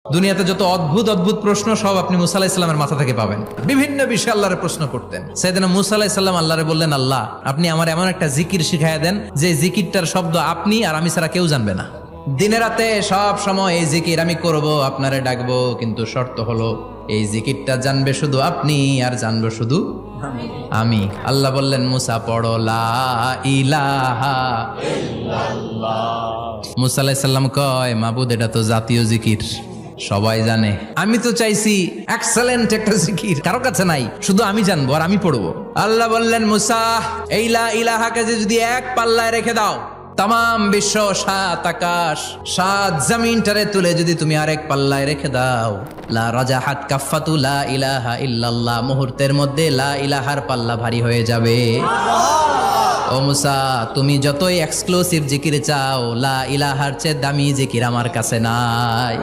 দুনিয়াতে যত অদ্ভুত অদ্ভুত প্রশ্ন সব আপনি মুসা আলাইহিস সালামের মাথা থেকে পাবেন। বিভিন্ন বিষয়ে আল্লাহরে প্রশ্ন করতেন। সাইয়েদনা মুসা আলাইহিস সালাম আল্লাহরে বললেন, আল্লাহ আপনি আমার এমন একটা জিকির শিখাইয়া দেন যে জিকিরটার শব্দ আপনি আর আমি ছাড়া কেউ জানবে না। দিনে রাতে সব সময় এই জিকির আমি করব, আপনারে ডাকবো, কিন্তু শর্ত হলো এই জিকিরটা জানবে শুধু আপনি আর জানবো শুধু আমি। আল্লাহ বললেন, মুসা পড়ো লা ইলাহা ইল্লাল্লাহ। মুসা আলাইহিস সালাম কয়, মাবুদ এটা তো জাতীয় জিকির, সবাই জানে। আমি তো চাইছি এক্সেলেন্ট একটা জিকির, কারো কাছে নাই, শুধু আমি জানবো আর আমি পড়বো। আল্লাহ বললেন, মুসা এই লা ইলাহাকে যদি এক পাল্লায় রেখে দাও, তাম বিশ্ব, 7 আকাশ 7 জমিনটারে তুলে যদি তুমি আরেক পাল্লায় রেখে দাও, লা রাজাহাত কাফাতু লা ইলাহা ইল্লাল্লাহ, মুহূর্তের মধ্যে লা ইলাহার পাল্লা ভারী হয়ে যাবে। ও মুসা, তুমি যতই এক্সক্লুসিভ জিকির চাও, লা ইলাহার চেয়ে দামি জিকির আমার কাছে নাই।